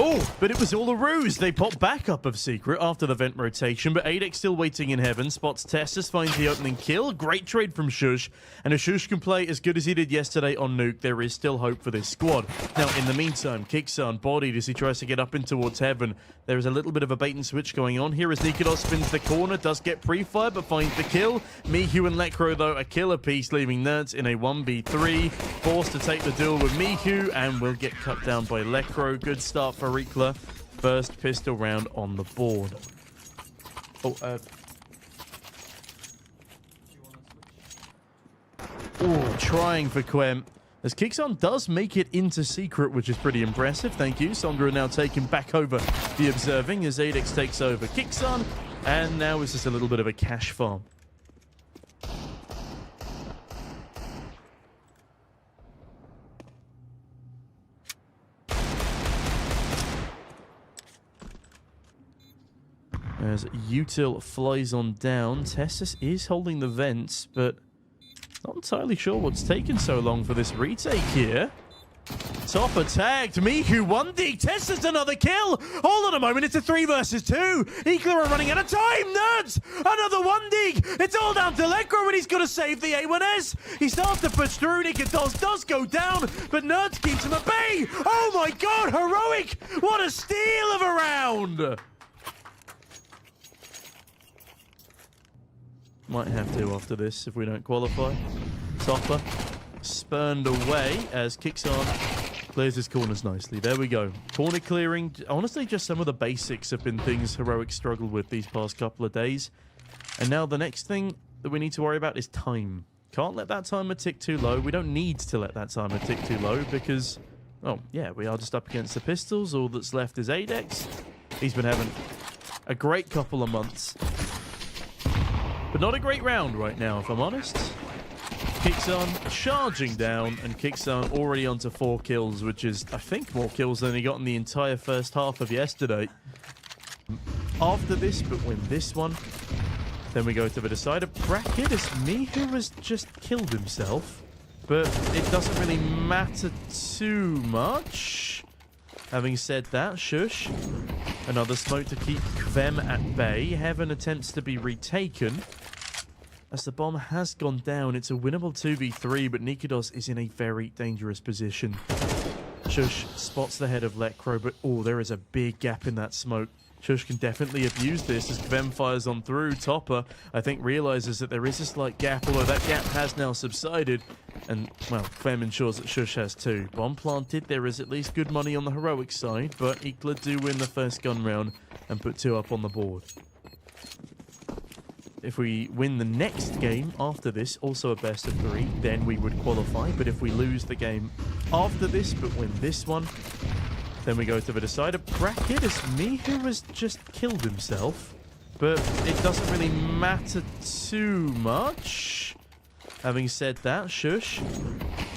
Oh, but it was all a ruse. They popped back up of Secret after the vent rotation, but Adex still waiting in heaven. Spots Tessus, finds the opening kill. Great trade from Shush. And if Shush can play as good as he did yesterday on Nuke, there is still hope for this squad. Now, in the meantime, Kixan bodied as he tries to get up in towards heaven. There is a little bit of a bait and switch going on here as Nikodos spins the corner, does get pre-fire, but finds the kill. Mihu and Lekro, though, a killer piece, leaving Nerds in a 1v3. Forced to take the duel with Mihu, and will get cut down by Lekro. Good start for IKLA. First pistol round on the board. Trying for Quem. As Kixan does make it into Secret, which is pretty impressive. Thank you. Sondra now taken back over the observing as Adex takes over Kixan. And now is just a little bit of a cash farm. As Util flies on down, Tessus is holding the vents, but not entirely sure what's taken so long for this retake here. Topper tagged. Mihu 1D. Tessus another kill. Hold on a moment. It's a 3 versus 2. IKLA are running out of time. Nerds. Another 1D. It's all down to Lekro, and he's going to save the A1S. He starts to push through. Nikodos does go down, but Nerds keeps him at bay. Oh my god. Heroic. What a steal of a round. Might have to after this if we don't qualify. Topper spurned away as Kixan clears his corners nicely. There we go. Corner clearing. Honestly, just some of the basics have been things Heroic struggled with these past couple of days. And now the next thing that we need to worry about is time. Can't let that timer tick too low. We don't need to let that timer tick too low because, oh, yeah, we are just up against the pistols. All that's left is Adex. He's been having a great couple of months. But not a great round right now, if I'm honest. Kixan charging down, and Kixan already onto 4 kills, which is, I think, more kills than he got in the entire first half of yesterday. After this, but win this one. Then we go to the decider bracket as Mihu has just killed himself. But it doesn't really matter too much. Having said that, Shush. Another smoke to keep them at bay. Heaven attempts to be retaken. As the bomb has gone down, it's a winnable 2v3, but Nikodos is in a very dangerous position. Shush spots the head of Lekro, but oh, there is a big gap in that smoke. Shush can definitely abuse this as Kvem fires on through. Topper, I think, realizes that there is a slight gap, although that gap has now subsided. And, well, Kvem ensures that Shush has 2. Bomb planted, there is at least good money on the Heroic side, but IKLA do win the first gun round and put 2 up on the board. If we win the next game after this, also a best of 3, then we would qualify. But if we lose the game after this, but win this one, then we go to the decider bracket as Mihu has just killed himself. But it doesn't really matter too much. Having said that, Shush.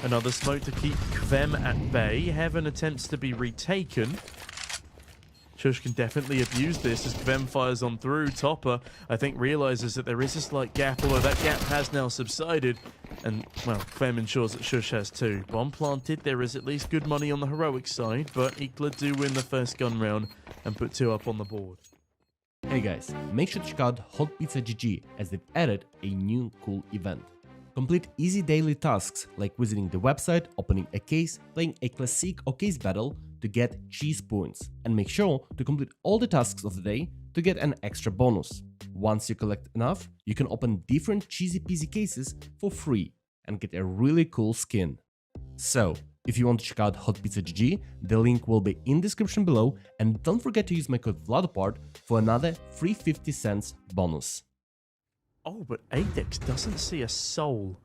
Another smoke to keep Kvem at bay. Heaven attempts to be retaken. Shush can definitely abuse this as Kvem fires on through. Topper, I think, realizes that there is a slight gap, although that gap has now subsided. And, well, Kvem ensures that Shush has 2. Bomb planted, there is at least good money on the Heroic side, but IKLA do win the first gun round and put 2 up on the board. Hey guys, make sure to check out Hot Pizza GG as they've added a new cool event. Complete easy daily tasks like visiting the website, opening a case, playing a classic or case battle to get cheese points, and make sure to complete all the tasks of the day to get an extra bonus. Once you collect enough, you can open different cheesy peasy cases for free and get a really cool skin. So, if you want to check out Hot Pizza GG, the link will be in the description below, and don't forget to use my code VLADOPART for another free 50 cents bonus. Oh, but Adex doesn't see a soul.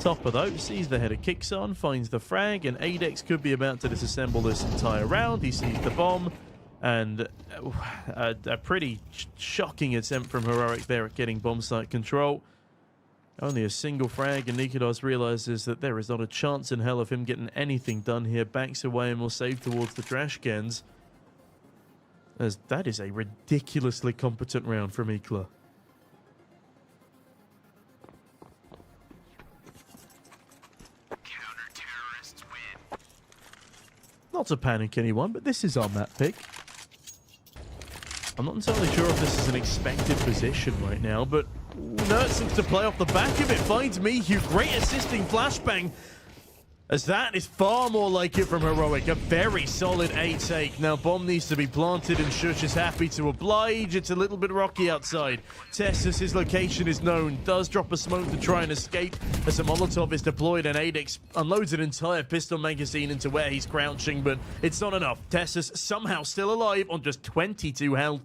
Topper, though, sees the head of Kixan, finds the frag, and Adex could be about to disassemble this entire round. He sees the bomb, and a pretty shocking attempt from Heroic there at getting bomb site control. Only a single frag, and Nikodos realizes that there is not a chance in hell of him getting anything done here. Backs away and will save towards the trash cans. As that is a ridiculously competent round from IKLA. Not to panic anyone, but this is our map pick. I'm not entirely sure if this is an expected position right now, but Nerd seems to play off the back of it. Finds Mihu. Great assisting flashbang. As that is far more like it from Heroic. A very solid A take. Now, bomb needs to be planted, and Shush is happy to oblige. It's a little bit rocky outside. Tessus, his location is known. Does drop a smoke to try and escape as a Molotov is deployed, and Adix unloads an entire pistol magazine into where he's crouching, but it's not enough. Tessus somehow still alive on just 22 health.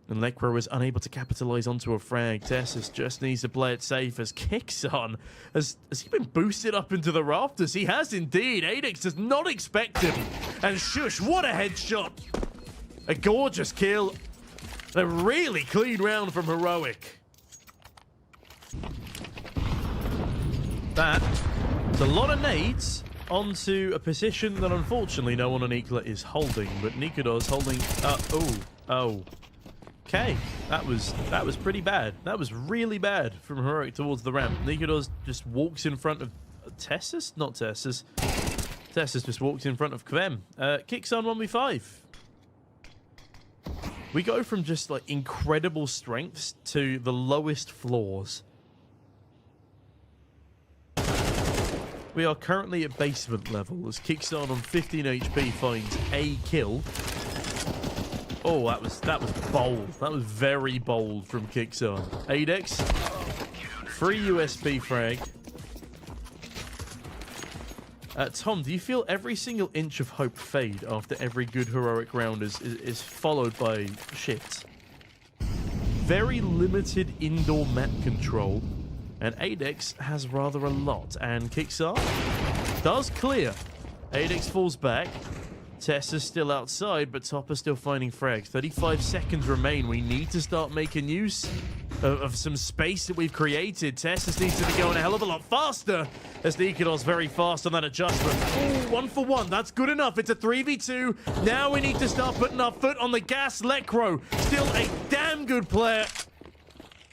And Lekro is unable to capitalize onto a frag. Tessus just needs to play it safe as Kicks on. Has he been boosted up into the rafters? He has indeed. Adix does not expect him. And Shush, what a headshot. A gorgeous kill. A really clean round from Heroic. That's a lot of nades onto a position that unfortunately no one on IKLA is holding. But Nikodos holding... oh. Okay, that was pretty bad. That was really bad from Heroic towards the ramp. Nikodos just walks in front of Tessus? Not Tessus. Tessus just walks in front of Kvem. Kicks on 1v5. We go from just like incredible strengths to the lowest floors. We are currently at basement level as Kicks on 15 HP finds a kill. Oh, that was bold. That was very bold from Kixon. Adex, free USB frag. Tom, do you feel every single inch of hope fade after every good Heroic round is followed by shit? Very limited indoor map control, and Adex has rather a lot. And Kixon does clear. Adex falls back. Tess is still outside, but Topper's still finding frags. 35 seconds remain. We need to start making use of some space that we've created. Tess needs to be going a hell of a lot faster as Nikodos very fast on that adjustment. Ooh, 1 for 1. That's good enough. It's a 3v2. Now we need to start putting our foot on the gas. Lekro, still a damn good player.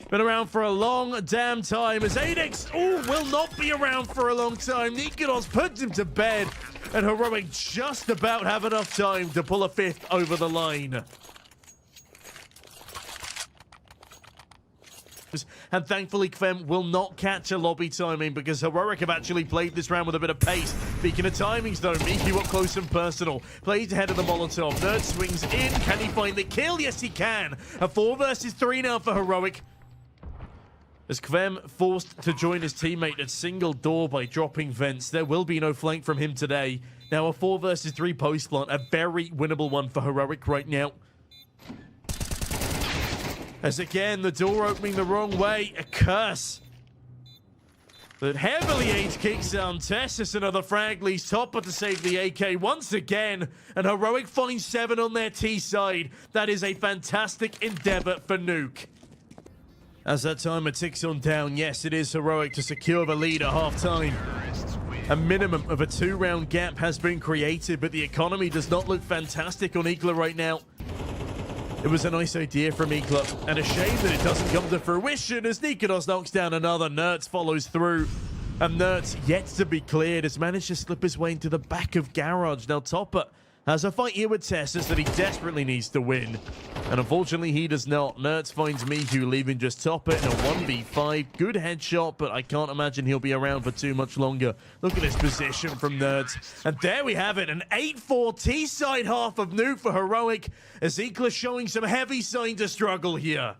Been around for a long damn time as Adex will not be around for a long time. Nikodos puts him to bed, and Heroic just about have enough time to pull a fifth over the line. And thankfully, Kvem will not catch a lobby timing because Heroic have actually played this round with a bit of pace. Speaking of timings, though, Miku up close and personal. Plays ahead of the Molotov. Nerd swings in. Can he find the kill? Yes, he can. A 4 versus 3 now for Heroic. As Kvem forced to join his teammate at single door by dropping vents, there will be no flank from him today. Now a 4 versus 3 post plant, a very winnable one for Heroic right now. As again, the door opening the wrong way, a curse that heavily aids Kickdown. Tessus another frag leads Topper to save the AK once again, and Heroic finds 7 on their T side. That is a fantastic endeavor for Nuke. As that timer ticks on down, yes, it is Heroic to secure the lead at half-time. A minimum of a 2-round gap has been created, but the economy does not look fantastic on IKLA right now. It was a nice idea from IKLA, and a shame that it doesn't come to fruition as Nikodos knocks down another. Nerds follows through, and Nerds, yet to be cleared, has managed to slip his way into the back of Garage. Now Topper has a fight here with Tessus that he desperately needs to win. And unfortunately, he does not. Nerds finds Miku, leaving just Topper in a 1v5. Good headshot, but I can't imagine he'll be around for too much longer. Look at this position from Nerds. And there we have it, an 8-4 T-side half of Nuke for Heroic, as IKLA showing some heavy signs of struggle here.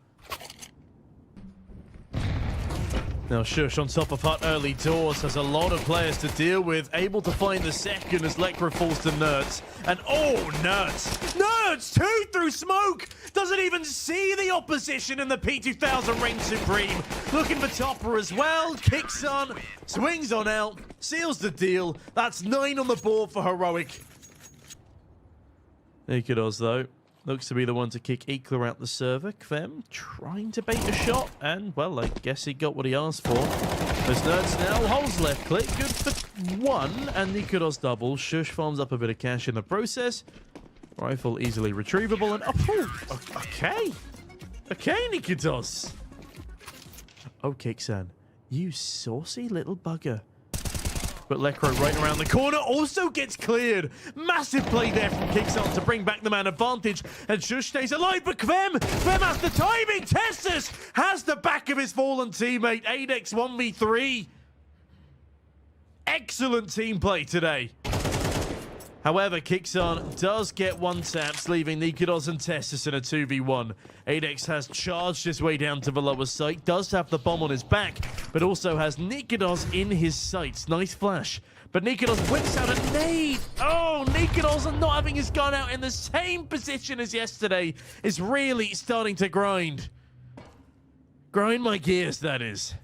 Now Shush on top of Hut early doors has a lot of players to deal with, able to find the second as Lekra falls to Nerds. And oh, Nerds 2 through smoke! Doesn't even see the opposition in the P2000 Reign Supreme. Looking for Topper as well, kicks on, swings on out, seals the deal. That's 9 on the board for Heroic. Nikodos though looks to be the one to kick IKLA out the server. Kvem trying to bait a shot, and, well, I guess he got what he asked for. There's Nerds now, holds left click, good for 1, and Nikodos double. Shush farms up a bit of cash in the process. Rifle easily retrievable, and, oh, okay. Okay, Nikodos. Oh, Kixan, you saucy little bugger. But Lekro right around the corner also gets cleared. Massive play there from Kixon to bring back the man advantage. And Shush stays alive, but Kvem has the timing. Tessus has the back of his fallen teammate. Adex 1v3. Excellent team play today. However, Kixon does get one taps, leaving Nikodos and Tessus in a 2v1. Adex has charged his way down to the lower site, does have the bomb on his back, but also has Nikodos in his sights. Nice flash. But Nikodos whips out a nade. Oh, Nikodos not having his gun out in the same position as yesterday is really starting to grind. Grind my gears, that is.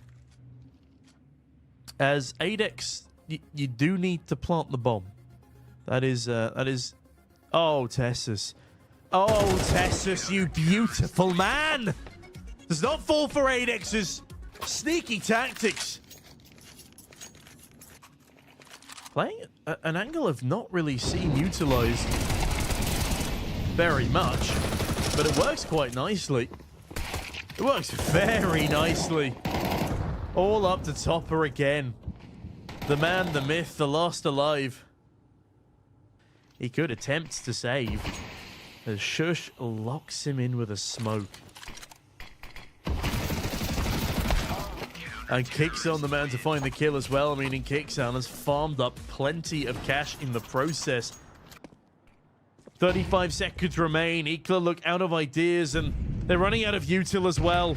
As Adex, you do need to plant the bomb. That is, oh, Tessus. Oh, Tessus, you beautiful man. Does not fall for Adex's sneaky tactics. Playing an angle I've not really seen utilized very much, but it works quite nicely. It works very nicely. All up to Topper again. The man, the myth, the last alive. He could attempt to save as Shush locks him in with a smoke. And Kixon, the man to find the kill as well. I mean, Kixon has farmed up plenty of cash in the process. 35 seconds remain. IKLA look out of ideas and they're running out of util as well.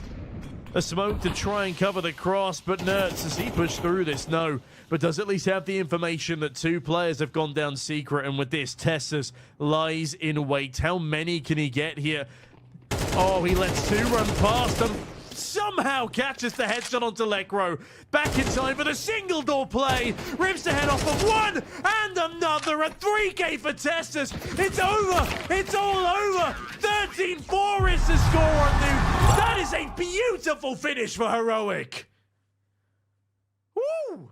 A smoke to try and cover the cross, but Nerds, does he push through this? No. But does at least have the information that two players have gone down secret, and with this, Tessus lies in wait. How many can he get here? Oh, he lets two run past and somehow catches the headshot onto Lekro. Back in time for the single door play. Rips the head off of one and another. A 3K for Tessus. It's over. It's all over. 13-4 is the score on Nuke. That is a beautiful finish for Heroic. Woo!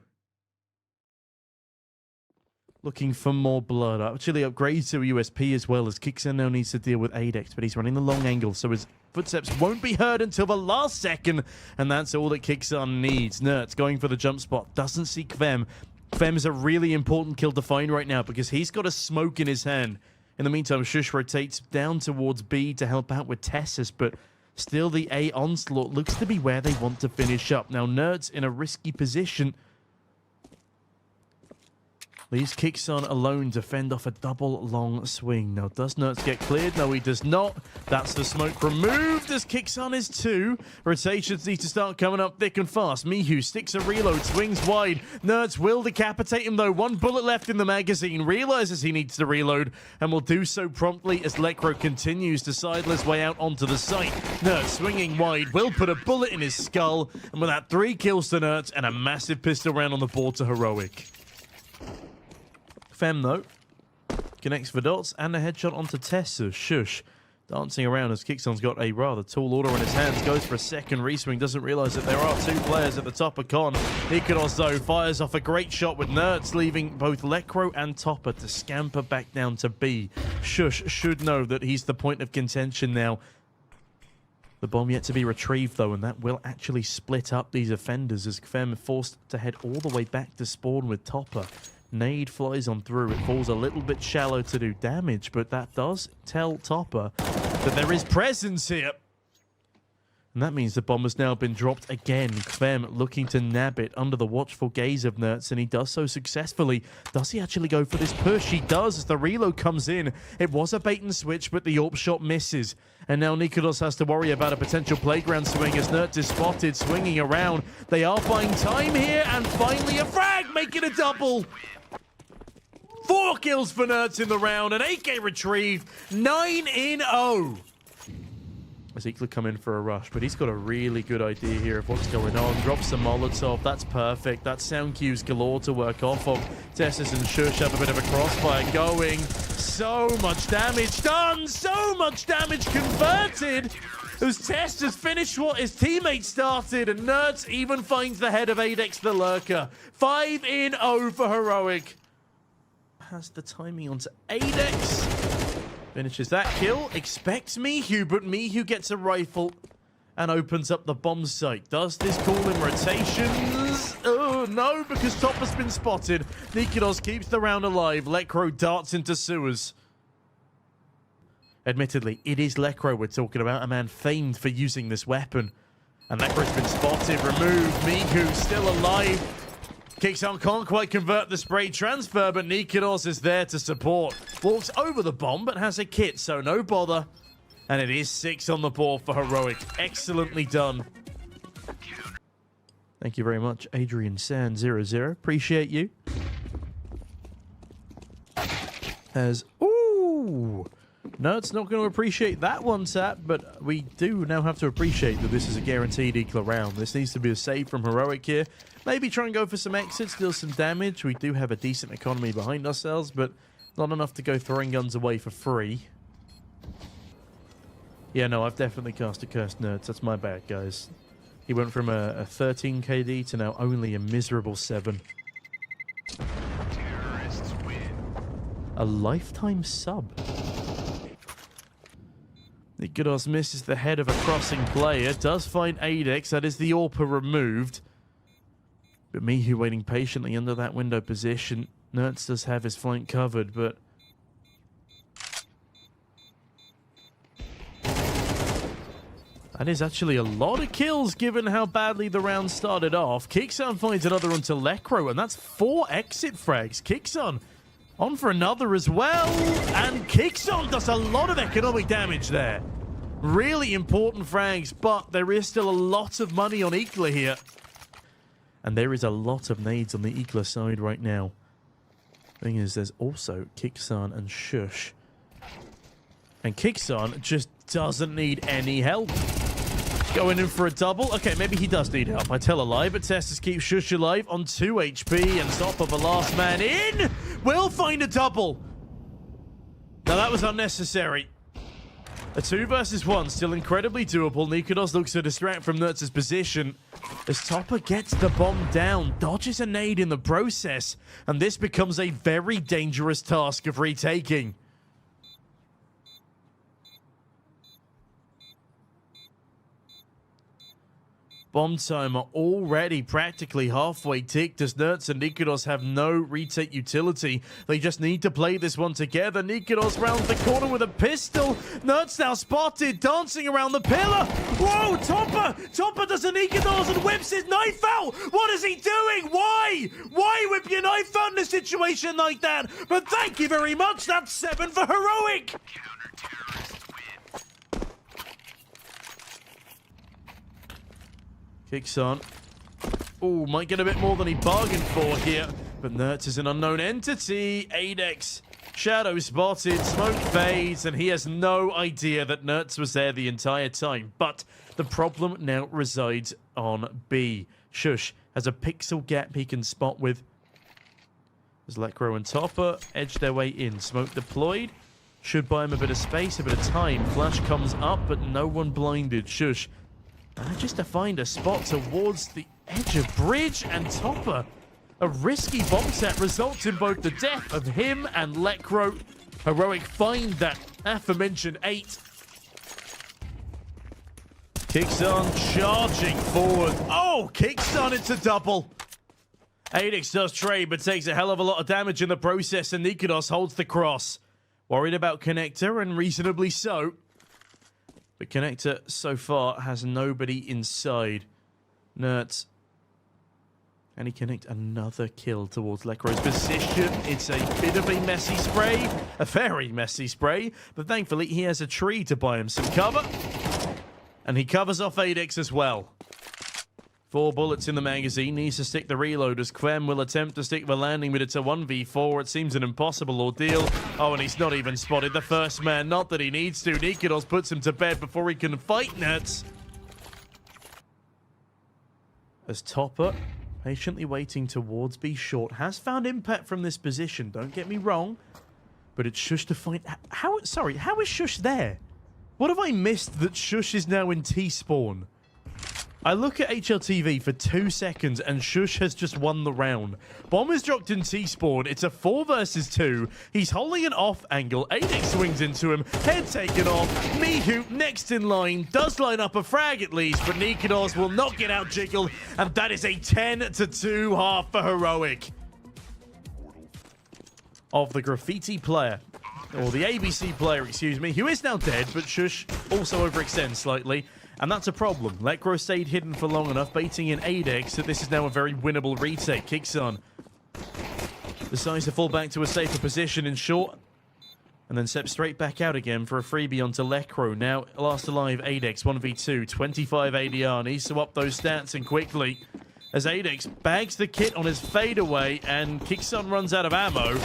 Looking for more blood. Actually upgrades to a USP as well, as Kixon now needs to deal with Adex, but he's running the long angle, so his footsteps won't be heard until the last second, and that's all that Kixon needs. Nerds going for the jump spot. Doesn't see Kvem. Kvem is a really important kill to find right now because he's got a smoke in his hand. In the meantime, Shush rotates down towards B to help out with Tessus, but still the A onslaught looks to be where they want to finish up. Now, Nerds in a risky position. Leaves Kixon alone to fend off a double long swing. Now, does Nerds get cleared? No, he does not. That's the smoke removed as Kixon is two. Rotations need to start coming up thick and fast. Mihu sticks a reload, swings wide. Nerds will decapitate him, though. One bullet left in the magazine. Realizes he needs to reload and will do so promptly as Lekro continues to sidle his way out onto the site. Nerds swinging wide will put a bullet in his skull. And with that, 3 kills to Nerds and a massive pistol round on the board to Heroic. Fem, though, connects the dots and a headshot onto Tessus. Shush dancing around as Kixon's got a rather tall order in his hands. Goes for a second reswing. Doesn't realize that there are 2 players at the top of Con. Nikodos, though, fires off a great shot with Nerds, leaving both Lekro and Topper to scamper back down to B. Shush should know that he's the point of contention now. The bomb yet to be retrieved, though, and that will actually split up these offenders as Kvem forced to head all the way back to spawn with Topper. Nade flies on through. It falls a little bit shallow to do damage, but that does tell Topper that there is presence here. And that means the bomb has now been dropped again. Kvem looking to nab it under the watchful gaze of Nerds, and he does so successfully. Does he actually go for this push? He does as the reload comes in. It was a bait and switch, but the AWP shot misses. And now Nikodos has to worry about a potential playground swing as Nerds is spotted swinging around. They are buying time here, and finally a frag, making a double. 4 kills for Nerds in the round, an AK retrieved, 9-0. As IKLA come in for a rush, but he's got a really good idea here of what's going on. Drops the Molotov, that's perfect. That's sound cues galore to work off of. Tessus and Shush have a bit of a crossfire going. So much damage done, so much damage converted. As Tessus finished what his teammate started, and Nerds even finds the head of Adex the Lurker. 5-0 for Heroic. Has the timing onto Adex. Finishes that kill. Expects Mihu, but Mihu gets a rifle and opens up the bomb site. Does this call in rotations? Oh, no, because Top has been spotted. Nikodos keeps the round alive. Lekro darts into sewers. Admittedly, it is Lekro we're talking about, a man famed for using this weapon. And Lekro's been spotted, removed. Miku still alive. Kixon can't quite convert the spray transfer, but Nikodos is there to support. Walks over the bomb, but has a kit, so no bother. And it is 6 on the board for Heroic. Excellently done. Thank you very much, Adrian San 00. Appreciate you. As ooh, no, it's not going to appreciate that one, Sap, but we do now have to appreciate that this is a guaranteed IKLA round. This needs to be a save from Heroic here. Maybe try and go for some exits, deal some damage. We do have a decent economy behind ourselves, but not enough to go throwing guns away for free. Yeah, no, I've definitely cast a Cursed Nerds. That's my bad, guys. He went from a 13 KD to now only a miserable 7. Terrorists win. A lifetime sub. Nikodos misses the head of a crossing player. Does find Adex. That is the AWPer removed. But Mihu waiting patiently under that window position. Nerds does have his flank covered, but... that is actually a lot of kills given how badly the round started off. Kixon finds another onto Lekro, and that's 4 exit frags. Kixon on for another as well. And Kixon does a lot of economic damage there. Really important frags, but there is still a lot of money on IKLA here. And there is a lot of nades on the IKLA side right now. Thing is, there's also Kixon and Shush. And Kixon just doesn't need any help. Going in for a double. Okay, maybe he does need help. I tell a lie, but Testus keeps Shush alive on 2 HP, and Top of the last man in will find a double. Now that was unnecessary. A 2 versus 1, still incredibly doable. Nikodos looks to distract from Nertz's position as Topper gets the bomb down, dodges a nade in the process, and this becomes a very dangerous task of retaking. Bomb timer already practically halfway ticked as Nertz and Nikodos have no retake utility. They just need to play this one together. Nikodos rounds the corner with a pistol. Nertz now spotted, dancing around the pillar. Whoa, Topper! Topper does a Nikodos and whips his knife out! What is he doing? Why? Why whip your knife out in a situation like that? But thank you very much, that's 7 for Heroic! Kicks on. Oh, might get a bit more than he bargained for here. But Nertz is an unknown entity. Adex, shadow spotted, smoke fades, and he has no idea that Nertz was there the entire time. But the problem now resides on B. Shush has a pixel gap he can spot with. As Lekro and Topper edge their way in. Smoke deployed. Should buy him a bit of space, a bit of time. Flash comes up, but no one blinded. Shush just to find a spot towards the edge of bridge, and Topper. A risky bomb set results in both the death of him and Lekro. Heroic find that aforementioned 8. Kicks on, charging forward. Oh, kicks on, it's a double. Adex does trade, but takes a hell of a lot of damage in the process, and Nikodos holds the cross. Worried about Connector, and reasonably so. But Connector, so far, has nobody inside. Nertz. Can he connect another kill towards Lekro's position? It's a bit of a messy spray. A very messy spray. But thankfully, he has a tree to buy him some cover. And he covers off Adex as well. 4 bullets in the magazine. Needs to stick the reload as Quem will attempt to stick the landing, but it's a 1v4. It seems an impossible ordeal. Oh, and he's not even spotted the first man. Not that he needs to. Nikodos puts him to bed before he can fight Nertz. As Topper, patiently waiting towards B short, has found impact from this position. Don't get me wrong. But it's Shush to find... How is Shush there? What have I missed that Shush is now in T-spawn? I look at HLTV for 2 seconds and Shush has just won the round. Bomb is dropped in T-spawn. It's a 4 versus 2. He's holding an off angle. Adex swings into him. Head taken off. Mihu next in line. Does line up a frag at least, but Nikodos will not get out jiggled. And that is a 10-2 half for Heroic. Of the graffiti player, or the ABC player, excuse me, who is now dead, but Shush also overextends slightly. And that's a problem. Lekro stayed hidden for long enough, baiting in Adex, so this is now a very winnable retake. Kicks on. Decides to fall back to a safer position in short. And then steps straight back out again for a freebie onto Lekro. Now, last alive, Adex, 1v2, 25 ADR. Needs to up those stats and quickly. As Adex bags the kit on his fadeaway and Kickson runs out of ammo.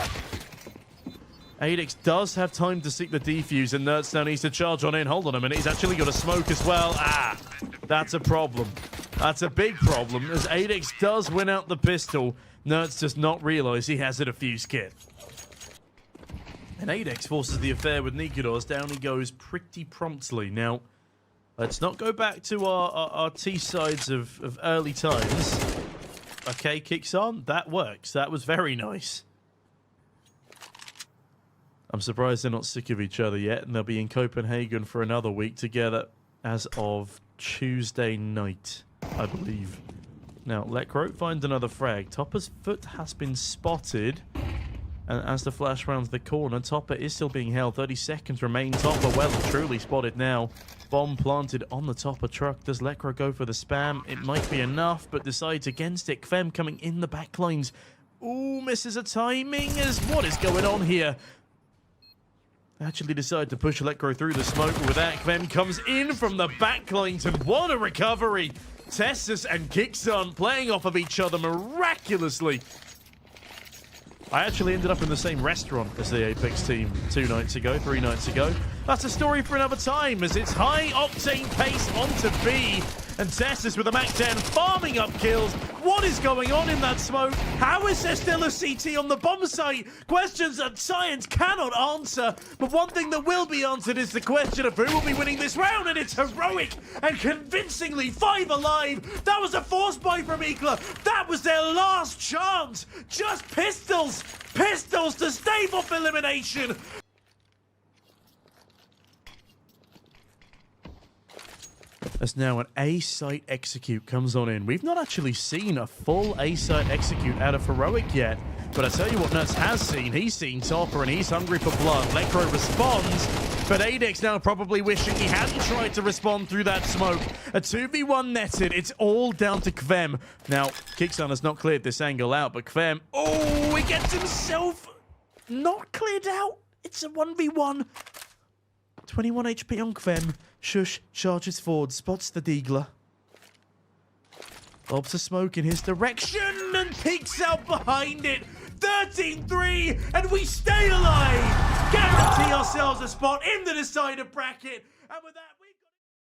Adex does have time to seek the defuse, and Nerds now needs to charge on in. Hold on a minute, he's actually got a smoke as well. Ah, that's a problem. That's a big problem, as Adex does win out the pistol. Nerds does not realize he has a defuse kit. And Adex forces the affair with Nikodos. Down he goes pretty promptly. Now, let's not go back to our T-sides of early times. Okay, kicks on. That works. That was very nice. I'm surprised they're not sick of each other yet, and they'll be in Copenhagen for another week together as of Tuesday night, I believe. Now, Lekro finds another frag. Topper's foot has been spotted, and as the flash rounds the corner, Topper is still being held. 30 seconds remain. Topper well and truly spotted now. Bomb planted on the Topper truck. Does Lekro go for the spam? It might be enough, but decides against it. Kvem coming in the back lines. Ooh, misses a timing. As what is going on here? Actually decided to push Lekro through the smoke, but with that, Kvem comes in from the backlines, and what a recovery! Tessus and Kickson playing off of each other miraculously. I actually ended up in the same restaurant as the Apex team 3 nights ago. That's a story for another time, as it's high octane pace onto B, and Tessus with a Mac 10 farming up kills. What is going on in that smoke? How is there still a CT on the bomb site? Questions that science cannot answer, but one thing that will be answered is the question of who will be winning this round, and it's Heroic, and convincingly 5 alive. That was a force buy from IKLA. That was their last chance. Just pistols. Pistols to stave off elimination. As now an A-site execute comes on in. We've not actually seen a full A-site execute out of Heroic yet, but I tell you what Nuts has seen. He's seen Topper and he's hungry for blood. Lekro responds, but Adex now probably wishing he hadn't tried to respond through that smoke. A 2v1 netted. It's all down to Kvem. Now, Kickson has not cleared this angle out, but Kvem, oh, he gets himself not cleared out. It's a 1v1. 21 HP on Kvem. Shush charges forward, spots the Deagler. Lobs a smoke in his direction and peeks out behind it. 13-3, and we stay alive. Guarantee ourselves a spot in the decider bracket. And with that, we